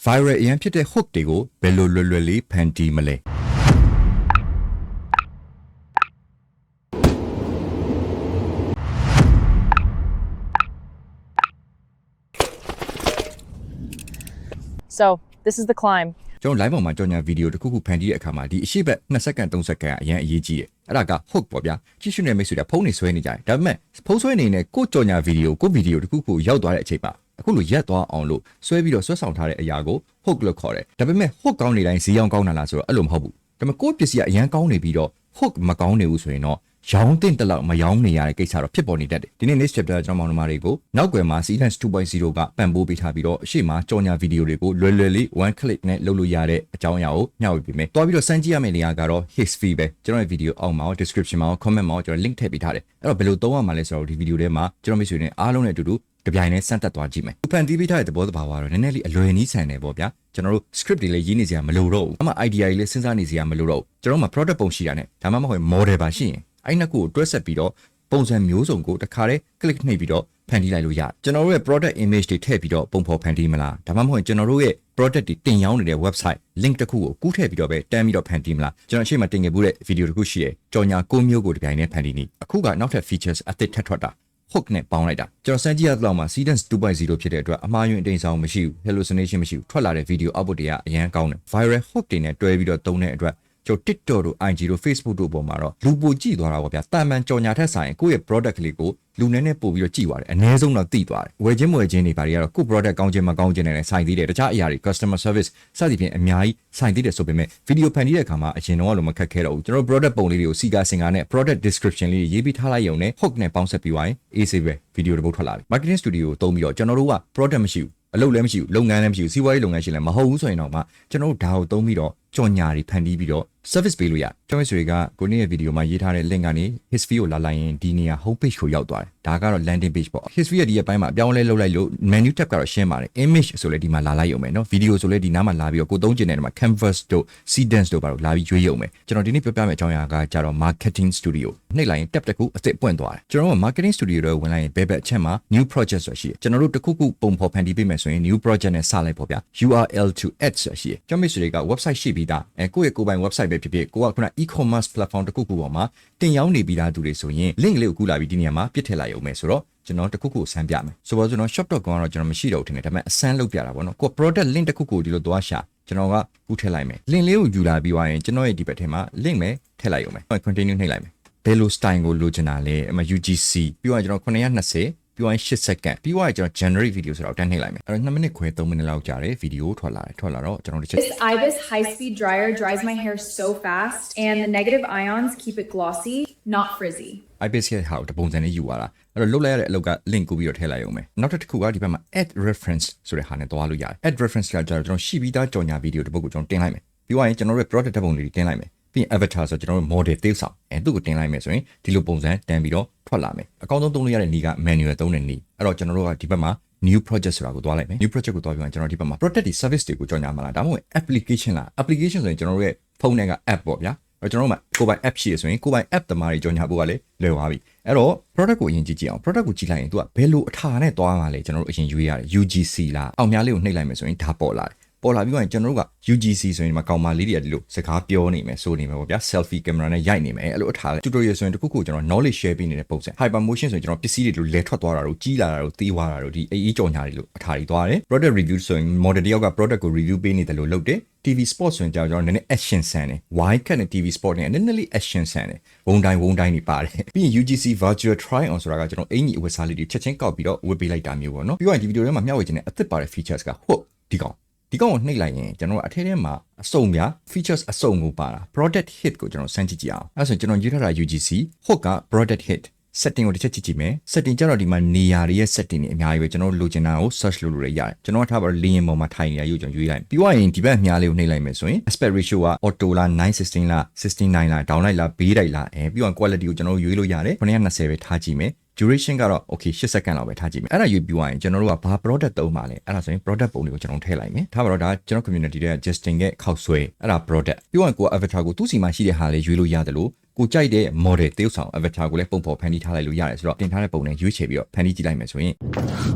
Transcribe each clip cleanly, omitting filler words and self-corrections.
viral အရင်ဖြစ်တဲ့ hook တွေကိုဘယ်လိုလွယ်လွယ်လေးဖန်တီးမလဲSo this is the climb. ကျွန်တော် live ပေါ်မှာကြော်ညာဗီဒီယိုတစ်ခုခုဖန်တီးတဲ့အခါမှာဒီအရှိတ်2စက္ကန့်3စက္ကန့်အရင်အရေးကြီးတယ်အဲ့ဒါက hook ပေါ့ဗျာကြည့်ရှုနေမိတ်ဆွေတွေဖုန်းနေဆွဲနေကြတယ်ဒါပေမဲ့ဖုန်းဆွဲနေနဲ့ကိုကြော်ညာဗီဒီယိုကိုဗီဒီယိုတစ်ခုခုရောက်သွားတဲ့အချိန်မှာအခုလိုရက်သွားအောင်လို့ဆွဲပြီးတော့ဆွဲဆောင်ထားတဲ့အရာကို hook လို့ခေါ်တယ်ဒါပေမဲ့ hook ကောင်းနေတိုင်းဈေးအောင်ကောင်းတာလားဆိုတော့အဲ့လိုမဟုတ်ဘူးဒါပေမဲ့ကိုပစ္စည်းကအရင်ကောင်းနေပြီးတော့ hook မကောင်းနေဘူးဆိုရင်တော့ရောင်းတင်တလောက်မရောင်းနေရတဲ့ကိစ္စတော့ဖြစ်ပေါ်နေတတ်တယ်ဒီနေ့ next chapter ကျွန်တော်မောင်နှမတွေကိုနောက်ွယ်မှာ Seedance 2.0 ကပံ့ပိုးပေးထားပြီးတော့အရှိမကြော်ညာဗီဒီယိုတွေကိုလွယ်လွယ်လေး one click နဲ့လုပ်လို့ရတဲ့အကြောင်းအရာကိုမျှဝေပေးမယ်တွားပြီးတော့စမ်းကြည့်ရမယ့်နေရာကတော့ history ပဲကျွန်တော်ရဲ့ဗီဒီယိုအောက်မှာ description မှာ comment မှာကျွန်တော် link ထည့်ပေးထားတယ်အဲ့တော့ဘယ်လိုသုံးရမှာလဲဆိုတော့ဒီဗီဒီယိုထဲမှာကျွန်တော်မိတ်ဆွေတွေအားလုံးနဲ့အတူတူတပြိုင်တည်းစမ်းသပ်သွားကြည့်မယ်။ဖန်တီးပေးထားတဲ့သဘောတဘာဝကတော့နည်းနည်းလေးအလွယ်နီးဆန်တယ်ပေါ့ဗျာ။ကျွန်တော်တို့ script တွေလည်းရေးနေစရာမလိုတော့ဘူး။အမှ idea တွေလည်းစဉ်းစားနေစရာမလိုတော့ဘူး။ကျွန်တော်တို့မှာ product ပုံရှိတာနဲ့ဒါမှမဟုတ် model ပါရှိရင်အဲ့နှစ်ခုကိုတွဲဆက်ပြီးတော့ပုံစံမျိုးစုံကိုတစ်ခါတည်း click နှိပ်ပြီးတော့ဖန်တီးလိုက်လို့ရတယ်။ကျွန်တော်တို့ရဲ့ product image တွေထည့်ပြီးတော့ပုံဖော်ဖန်တီးမလား။ဒါမှမဟုတ်ကျွန်တော်တို့ရဲ့ product တွေတင်ရောင်းနေတဲ့ website link တစ်ခုကိုကူးထည့်ပြီးတော့ပဲတန်းပြီးတော့ဖန်တီးမလား။ကျွန်တော်အရှိမတင်ခဲ့ဘူးတဲ့ video တစ်ခုရှိတယ်။ကြော်ညာ9မျိုးကိုတစ်ပြိုင်တည်းဖန်တီးနေ။အခုကနောက်ထပ် features အသစ်ထပ်ထွက်တာhook နဲ့ပေါင်းလိုက်တာကျွန်တော်စမ်းကြည့်ရတဲ့လောက်မှာ Seedance 2.0 ဖြစ်တဲ့အတွက်အမှားယွင်းအတိမ်ဆောင်မရှိဘူး hallucination မရှိဘူးထွက်လာတဲ့ video output တွေကအရန်ကောင်းတယ် viral hook တွေနဲ့တွဲပြီးတော့သုံးတဲ့အတွက်ကျွန်တော် TikTok တို့ IG တို့ Facebook တို့ပေါ်မှာတော့လူပိုကြည့်သွားတာပေါ့ဗျာတာမန်ကြော်ညာထက်ဆိုင်ကိုယ့်ရဲ့ product ကလေးကိုလူနည်းနည်းပို့ပြီးတော့ကြည့်သွားတယ်အနည်းဆုံးတော့သိသွားတယ်ဝယ်ချင်းတွေဘာတွေကတော့ကိုယ့် product ကောင်းခြင်းမကောင်းခြင်းနဲ့လည်းဆိုင်သေးတယ်တခြားအရာတွေ customer service စသဖြင့်အများကြီးဆိုင်သေးတယ်ဆိုပေမဲ့ video ဖန်တီးတဲ့အခါမှာအရင်တော့လို့မခက်ခဲတော့ဘူးကျွန်တော် product ပုံလေးတွေကိုစီကာစင်ကာနဲ့ product description လေးရေးပြီးထားလိုက်ရုံနဲ့ hook နဲ့ပေါင်းဆက်ပြီးသွားရင် AC ပဲ video တစ်ပုဒ်ထွက်လာပြီ marketing studio ကိုသုံးပြီးတော့ကျွန်တော်တို့က product မရှိဘူးအလုပ်လည်းမရှိဘူးလုပ်ငန်းလည်းမရှိဘူးစီးပွားရေးလုပ်ငန်းရှင်လည်းမဟုတ်ဘူးဆိုရင်တော့မှကျွန်တော်တို့ဒါကိုသုံးပြီးတော့ကြော်ညာတွေဖန်တီးပြီးတော့ service ပေးလို့ရကျွန်တော်တွေကကိုနေ့ရဲ့ video မှာရေးထားတဲ့ link ကနေ history ကိုလာလိုက်ရင်ဒီနေရာ home page ကိုရောက်သွားတယ်ဒါကတော့ landing page ပေါ့ history ရဲ့ဒီရဲ့ဘက်မှာအပြောင်းလဲလုပ်လိုက်လို့ menu tab ကတော့ရှင်းပါတယ် image ဆိုလဲဒီမှာလာလိုက်ရုံပဲเนาะ video ဆိုလဲဒီနားမှာလာပြီးတော့ကိုသုံးကျင်တဲ့နေရာမှာ canvas တို့ Seedance တို့ပါတော့လာပြီးရွေးရုံပဲကျွန်တော်ဒီနေ့ပြောပြမယ့်အကြောင်းအရာကကြတော့ marketing studio နှိပ်လိုက်ရင် tab တစ်ခုအသစ်ပွင့်သွားတယ်ကျွန်တော်တို့ marketing studio တွေဝင်လိုက်ရင်ဘယ်ဘက်အချက်မှာ new project ဆိုရှိတယ်ကျွန်တော်တို့တစ်ခုခုပုံဖော်ဖန်တီးပေးမယ်ဆိုရင် new project နဲ့စလိုက်ပေါ့ဗျာ URL to add ဆိုရှိတယ်ကျွန်တော်မိတ်ဆွေတွေက website ရှိပြီးသားကိုယ့်ရဲ့ကိုယ်ပိုင် website ပဲဖြစ်ဖြစ်ကိုကခုန e-commerce platform တစ်ခုခုပေါ်မှာတင်ရောင်းနေပြီးသားသူတွေဆိုရင် link လေးကိုကူးလာပြီးဒီနေရာမှာပြစ်ထည့်လိုက်ရုံပဲဆိုတော့ကျွန်တော်တခုခုဆန်းပြမယ်ဆိုတော့ကျွန်တော် shop.com ကတော့ကျွန်တော်မရှိတော့ဘူးထင်တယ်ဒါပေမဲ့အဆန်းလုပ်ပြတာပေါ့နော်ကို product link တခုခုဒီလိုသွားရှာကျွန်တော်ကကူးထည့်လိုက်မယ် link လေးကိုယူလာပြီးသွားရင်ကျွန်တော်ရဲ့ဒီဘက်ထဲမှာ link ပဲထည့်လိုက်ရုံပဲ continue နှိပ်လိုက်မယ်ဘယ်လို style ကိုလိုချင်တာလဲအမ UGC ပြီးတော့ကျွန်တော်920ပြီးရင်8 second ပြီးတော့ကျွန်တော် generate video ဆိုတော့တန်းနှိပ်လိုက်မယ်အဲ့တော့2မိနစ်ခွဲ3မိနစ်လောက်ကြာတယ် video ထွက်လာတော့ကျွန်တော်တစ်ချက် This Ibis high speed dryer dries my hair so fast and the negative ions keep it glossy, not frizzy. Ibis ရဲ့ဟာတပုံစံနဲ့ယူလာတာအဲ့တော့လုတ်လိုက်ရတဲ့အလုပ်က link ကိုပြီးတော့ထည့်လိုက်ရုံပဲနောက်တစ်ခုကဒီဘက်မှာ add reference ဆိုတဲ့ဟာနဲ့သွားလို့ရတယ် add reference ကကျွန်တော်ရှိပြီးသားကြော်ညာဗီဒီယိုတစ်ပုဒ်ကိုကျွန်တော်တင်လိုက်မယ်ပြီးတော့ကျွန်တော်တို့ product ဓာတ်ပုံလေးတင်လိုက်မယ်ပြီးရင် avatar ဆိုကျွန်တော်တို့ model သေးဆောင်သူ့ကိုတင်လိုက်မယ်ဆိုရင်ဒီလိုပုံစံတန်းပြီးတော့ထွက်လာမယ်အကောင်းဆုံးသုံးလို့ရတဲ့နည်းက manual သုံးတဲ့နည်းအဲ့တော့ကျွန်တော်တို့ကဒီဘက်မှာ new project ဆိုတာကိုသွားလိုက်မယ် new project ကိုသွားပြီးတော့ကျွန်တော်ဒီဘက်မှာ product တွေ service တွေကိုကြော်ညာမှာလားဒါမှမဟုတ် application လား application ဆိုရင်ကျွန်တော်တို့ရဲ့ဖုန်းထဲက app ပေါ့ဗျာအဲ့ကျွန်တော်တို့မှာကိုယ်ပိုင် app ရှိရဆိုရင်ကိုယ်ပိုင် app တမားတွေကြော်ညာဖို့ကလည်းလွယ်သွားပြီအဲ့တော့ product ကိုအရင်ကြည့်အောင် product ကိုကြည့်လိုက်ရင်သူကဘယ်လိုအထာနဲ့သွားမှာလဲကျွန်တော်တို့အရင်ရွေးရတယ် UGC လားအောင်များလေးကိုနှိပ်လိုက်မယ်ဆိုရင်ဒါပေါ်လာတယ်ပေါ်လာပြီးတော့ကျွန်တော်တို့က UGC ဆိုရင်ဒီမှာကောင်မလေးတွေကဒီလိုစကားပြောနေမယ်ဆိုနေမယ်ပေါ့ဗျာ selfie camera နဲ့ရိုက်နေမယ်အဲ့လိုအထား tutorial ဆိုရင်တခုခုကျွန်တော် knowledge share ပေးနေတဲ့ပုံစံ hyper motion ဆိုရင်ကျွန်တော်ပစ္စည်းတွေလိုလဲထွက်သွားတာတို့ကြီးလာတာတို့သေးသွားတာတို့ဒီအေးကြော်ညာတွေလို့အထားတွေသွားတယ် product review ဆိုရင် model တယောက်က product ကို review ပေးနေတယ်လို့လုပ်တယ် TV sport ဆိုရင်ကျွန်တော်နည်းနည်း action ဆန်တယ် wide cut နဲ့ TV sport နဲ့နည်းနည်းလေး action ဆန်တယ်ဝုန်းတိုင်းတွေပါတယ်ပြီးရင် UGC virtual try on ဆိုတာကကျွန်တော်အင်ကြီးအဝတ်စားလေးတွေချက်ချင်းကောက်ပြီးတော့ဝတ်ပေးလိုက်တာမျိုးပေါ့နော်ပြီးတော့ဒီဗီဒီယိုထဲမှာမျှဝေခြင်းနဲ့အသစ်ပါတဲ့ features က hook ဒီကောင်ကိုနှိပ်လိုက်ရင်ကျွန်တော်အထက်ထဲမှာအစုံများ features အစုံကိုပါတာ product hit ကိုကျွန်တော်စမ်းကြည့်ကြအောင်အဲ့ဆိုကျွန်တော်ရေးထားတာ UGC hook က product hit setting ကိုတစ်ချက်ကြည့်ကြည့်မယ် setting ကျတော့ဒီမှာနေရာတွေရဲ့ setting တွေအများကြီးပဲကျွန်တော်လိုချင်တာကို search လုပ်လို့ရတယ်ကျွန်တော်ထားပါတော့ link ပေါ်မှာထိုင်နေတာယူကျွန်တော်ရွေးလိုက်ပြီးတော့ရင်ဒီဘက်မြားလေးကိုနှိပ်လိုက်မယ်ဆိုရင် aspect ratio က auto လား916လား69လား down လိုက်လားဘေးလိုက်လားပြီးတော့ quality ကိုကျွန်တော်ရွေးလို့ရတယ်920ပဲထားကြည့်မယ်duration ကတော့ okay 8 second လောက်ပဲထားကြည့်မယ်အဲ့ဒါယူပြီးသွားရင်ကျွန်တော်တို့ကဘာ product သုံးပါလဲအဲ့ဒါဆိုရင် product ပုံတွေကိုကျွန်တော်ထည့်လိုက်မယ်ထားပါတော့ဒါကျွန်တော် community တဲ့ Justin ရဲ့ခောက်ဆွဲအဲ့ဒါ product ပြီးတော့ကို avatar ကိုသူ့စီမှာရှိတဲ့ဟာလေးရွေးလို့ရတယ်လို့ကိုကြိုက်တဲ့ model သေဆောင် avatar ကိုလည်းပုံဖော်ဖန်တီးထားလိုက်လို့ရတယ်ဆိုတော့တင်ထားတဲ့ပုံနဲ့ရွေးချယ်ပြီးတော့ဖန်တီးကြည့်လိုက်မယ်ဆိုရင်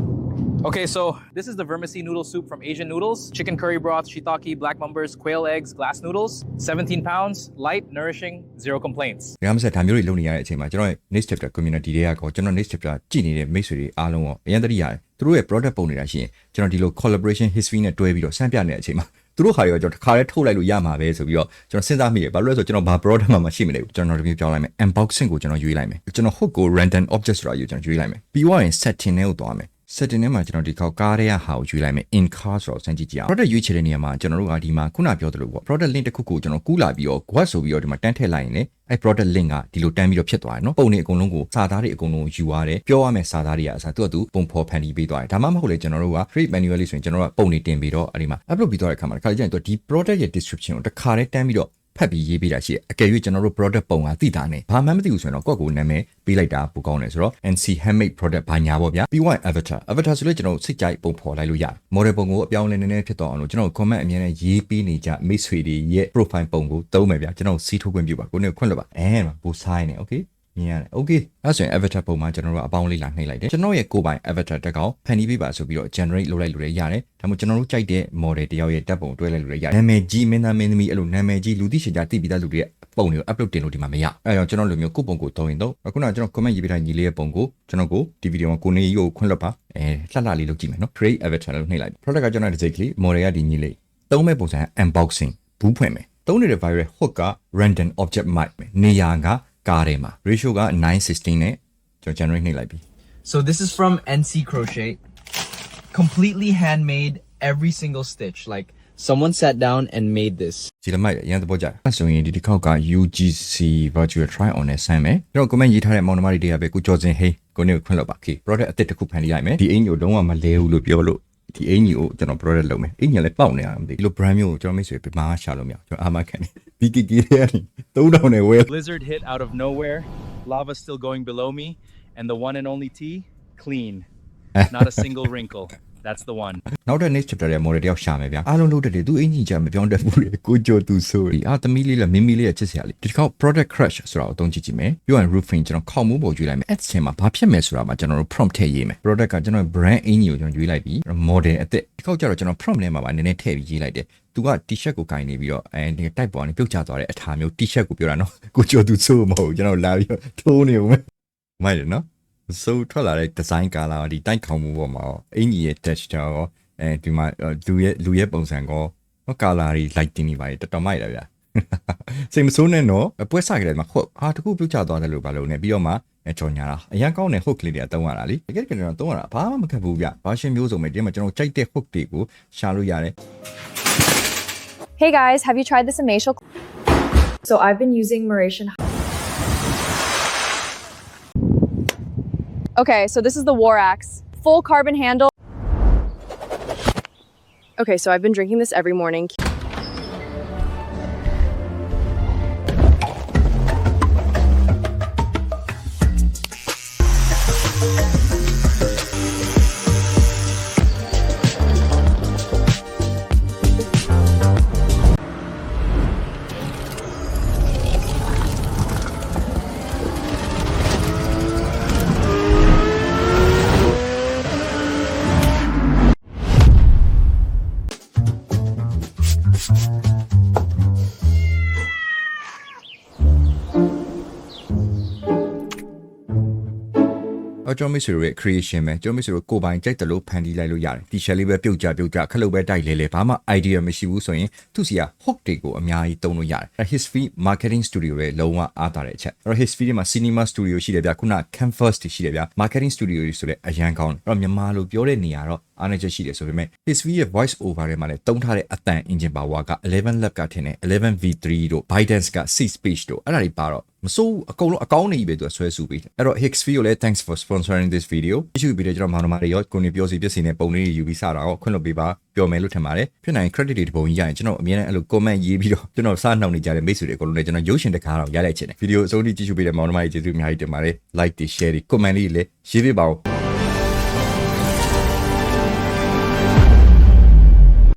Okay, so this is the vermicelli noodle soup from Asian Noodles. Chicken curry broth, shiitake, black mumbers, quail eggs, glass noodles. 17 pounds, light, nourishing, zero complaints. ဒါမှမဟုတ်ဒါမျိုးတွေလုပ်နေရတဲ့အချိန်မှာကျွန်တော်ရဲ့ next chapter community တွေကကျွန်တော် next chapter ကြည့်နေတဲ့မိတ်ဆွေတွေအားလုံးရောအရင်တည်းရတယ်သူတို့ရဲ့ product ပုံနေတာရှိရင်ကျွန်တော်ဒီလို collaboration history နဲ့တွဲပြီးတော့စမ်းပြနေတဲ့အချိန်မှာသူတို့ဟာရောကျွန်တော်တစ်ခါတည်းထုတ်လိုက်လို့ရမှာပဲဆိုပြီးတော့ကျွန်တော်စဉ်းစားမိတယ်ဘာလို့လဲဆိုတော့ကျွန်တော်ဘာ product မှမရှိမနေဘူးကျွန်တော်ဒီပြောင်းလိုက်မယ် unboxing ကိုကျွန်တော်ရွေးလိုက်မယ်ကျွန်တော် hook ကို random object ဆိုတာယူကျွန်တော်ရွေးလိုက်မယ်ပြီးတော့ရင် setting နဲ့ကိုသွားမယ် setting ထဲမှာကျွန်တော်ဒီခေါက်ကားရဲ့ဟာကိုရွေးလိုက်မယ် in car ဆိုတော့စမ်းကြည့်ကြည့်အောင် product ရွေးချယ်တဲ့နေရာမှာကျွန်တော်တို့ကဒီမှာခုနပြောသလိုပေါ့ product link တစ်ခုကိုကျွန်တော်ကူးလာပြီးတော့ what ဆိုပြီးတော့ဒီမှာတန်းထည့်လိုက်ရင်လေအဲ့ product link ကဒီလိုတန်းပြီးတော့ဖြစ်သွားတယ်နော်ပုံတွေအကုန်လုံးကိုစာသားတွေအကုန်လုံးယူရတယ်ပြောရမယ်စာသားတွေကအစားသူကသူပုံဖော်ဖန်တီးပေးသွားတယ်ဒါမှမဟုတ်လေကျွန်တော်တို့က create manually ဆိုရင်ကျွန်တော်တို့ကပုံတွေတင်ပြီးတော့အဲ့ဒီမှာ upload ပြီးသွားတဲ့အခါမှာတစ်ခါကျရင်သူဒီ product ရဲ့ description ကိုတစ်ခါတည်းတန်းပြီးတော့ဖတ်ပြီးရေးပေးတာရှိတယ်အကယ်၍ကျွန်တော်တို့ product ပုံကသိတာနဲ့ဘာမှမသိဘူးဆိုရင်တော့ကိုယ့်ကိုယ်နာမည်ပေးလိုက်တာပိုကောင်းတယ်ဆိုတော့ NC handmade product ဘာညာပေါ့ဗျာပြီးတော့ avatar ဆိုလို့ကျွန်တော်စိတ်ကြိုက်ပုံဖော်လိုက်လို့ရတယ် model ပုံကိုအပြောင်းလဲနည်းနည်းဖြစ်သွားအောင်လို့ကျွန်တော် comment အများနဲ့ရေးပေးနေကြမိတ်ဆွေတွေရဲ့ profile ပုံကိုသုံးမယ်ဗျာကျွန်တော်စီးထိုးခွင့်ပြုပါကိုနေခွင့်လွှတ်ပါပိုဆိုင်နေ okayမြင်ရတယ် okay အဲ့ဆိုရင် avatar ပုံမှာကျွန်တော်တို့အပေါင်းလေးလာနှိပ်လိုက်တယ်ကျွန်တော်ရဲ့ကိုယ်ပိုင် avatar တက်ကောင်ဖန်တီးပေးပါဆိုပြီးတော့ generate လုပ်လိုက်လို့လည်းရတယ်ဒါမှမဟုတ်ကျွန်တော်တို့ကြိုက်တဲ့ model တယောက်ရဲ့တက်ပုံတွဲလိုက်လို့လည်းရတယ်နာမည်ကြီးမင်းသားမင်းသမီးအဲ့လိုနာမည်ကြီးလူသိရှင်ကြားသိပြီးသားလူတွေရဲ့ပုံတွေကို upload တင်လို့ဒီမှာမရအဲ့တော့ကျွန်တော်လိုမျိုးကိုပုံကိုသုံးရင်တော့အခုနကကျွန်တော် comment ရေးပေးထားညီလေးရဲ့ပုံကိုကျွန်တော်ကိုဒီ video မှာကိုနေကြီးကိုခွင့်လွှတ်ပါလှလှလေးလုပ်ကြည့်မယ်နော် create avatar လို့နှိပ်လိုက် product ကကျွန်တော်ဒီစိတ်ကလေး model ကဒီညီလေးသုံးမဲ့ပုံစံ unboxing ဘူးဖွင့်မယ်သုံးနေတဲ့ virus hook က random object mic နေရာကကားထဲမှာ ratio က9:16နဲ့ကျွန်တော် generate နှိပ်လိုက်ပြီ So this is from NC Crochet. Completely handmade, every single stitch. Like someone sat down and made this. ဒီလိုမှရန်သဘောကြအဲ့ဆိုရင်ဒီတစ်ခေါက်က UGC virtual try on နဲ့ဆမ်းမယ်ကျွန်တော် comment ရေးထားတဲ့မောင်နှမတွေတွေကပဲကိုကျော်စင်ဟေးကိုနေခွင့်လွှတ်ပါ okay product အသစ်တစ်ခုဖန်တီးလိုက်မယ်ဒီအင်ကြီးကိုလုံးဝမလဲဘူးလို့ပြောလို့ဒီအင်ကြီးကိုကျွန်တော် product လုပ်မယ်အင်ကြီးလည်းပေါက်နေရမှာမသိဒီလို brand မျိုးကိုကျွန်တော်မိတ်ဆွေပြမရှာလို့မရကျွန်တော်အာမခံတယ် BKK ရဲ့3000နဲ့ဝယ် Blizzard hit out of nowhere, lava still going below me, and the one and only tea, clean. Not a single wrinkle. That's the one. နောက်တဲ့ next chapter ရဲ့ model တယောက်ရှာမယ်ဗျာအားလုံးလုပ်တဲ့သူအင်ကြီးချမပြောင်းတတ်ဘူးလေကိုကျော်သူဆိုဒီသမီးလေးလည်းမင်းမီလေးရဲ့ချစ်စရာလေးဒီတစ်ခေါက် product crash ဆိုတာကိုအသုံးကြည့်ကြည့်မယ်ပြောရင် roofing ကျွန်တော်ခေါက်မိုးပေါ်ရွေးလိုက်မယ် ads ထဲမှာဘာဖြစ်မယ်ဆိုတာမှာကျွန်တော်တို့ prompt ထည့်ရေးမယ် product ကကျွန်တော် brand အင်ကြီးကိုကျွန်တော်ရွေးလိုက်ပြီး model အသစ်ဒီခေါက်ကျတော့ကျွန်တော် prompt ထဲမှာပါနည်းနည်းထည့်ပြီးရေးလိုက်တယ်သူက t-shirt ကိုကင်နေပြီးတော့ဒီ type ပေါ်ကနေပြုတ်ကျသွားတဲ့အထာမျိုး t-shirt ကိုပြောတာနော်ကိုကျော်သူဆိုမဟုတ်ကျွန်တော်လာပြီးထိုးနေဦးမယ်မိုက်တယ်နော်ဆိုထွက်လာတဲ့ design color ဒီတိုက်ခေါင်မှုပေါ်မှာအင်ကြီးရဲ့ texture ရောဒီမှာလူရဲ့ပုံစံကောcolor တွေ lighting တွေပါတော်တော်မိုက်တယ်ဗျာစိတ်မဆိုးနဲ့တော့ပွဲစားကြတယ်မှာဟုတ်တခုပြုတ်ကျသွားတယ်လို့ဘာလို့လဲပြီးတော့မှကြော်ညာတာအရင်ကောင်းတဲ့ hook လေးတွေအသုံးရတာလေတကယ်ကျွန်တော်သုံးရတာဘာမှမခက်ဘူးဗျဘာရှင်မျိုးစုံပဲဒီမှာကျွန်တော်ကြိုက်တဲ့ hook တွေကိုရှာလို့ရတယ် Hey guys, have you tried this facial? So I've been using Mauritian. Okay, so this is the War Axe. Full carbon handle. Okay, so I've been drinking this every morning.ကျွန်တော်မိတ်ဆွေတို့ရဲ့ creation ပဲကျွန်တော်မိတ်ဆွေတို့ကိုယ်ပိုင်ကြိုက်တယ်လို့ဖန်တီးလိုက်လို့ရတယ် t-shirt လေးပဲပြုတ်ကြခက်လို့ပဲတိုက်လဲဘာမှ idea မရှိဘူးဆိုရင်သူစီက hook တွေကိုအများကြီးသုံးလို့ရတယ် history marketing studio ရဲ့လုံးဝအားတာတဲ့အချက်အဲ့တော့ history မှာ cinema studio ရှိတယ်ဗျခုန canvas တွေရှိတယ်ဗျ marketing studio တွေဆိုတဲ့အရန်ကောင်းတယ်အဲ့တော့မြန်မာလိုပြောတဲ့နေရာတော့အားနည်းချက်ရှိတယ်ဆိုပေမဲ့ history ရဲ့ voice over ထဲမှာလည်းတုံးထားတဲ့အတန် engine power က11 lap ကထင်တယ် 11v3 တို့ Bidens က6 page တို့အဲ့ဒါတွေပါတော့မစိုးအကုန်လုံးအကောင်းနေပြီသူဆွဲစုပြီးအဲ့တော့ Hixfee ကိုလည်း thanks for sponsoring this video ကြည့်ပြီးတော့ကျွန်တော်မောင်နှမတွေရောကိုနေပြောစီပြည့်စင်တဲ့ပုံလေးတွေယူပြီးစတာတော့ခွင့်လွှတ်ပေးပါပြောမယ်လို့ထင်ပါတယ်ဖြစ်နိုင် credit တွေတပုံကြီးရရင်ကျွန်တော်အမြဲတမ်းအဲ့လို comment ရေးပြီးတော့ကျွန်တော်စနှောက်နေကြတဲ့မိတ်ဆွေတွေအကုန်လုံးလည်းကျွန်တော်ရုပ်ရှင်တစ်ခါတော့ရလိုက်ချင်တယ် video အဆုံးထိကြည့်ရှုပေးတဲ့မောင်နှမတွေကျေးဇူးအများကြီးတင်ပါတယ် like တွေ share တွေ comment တွေလည်းရေးပေးပါဦး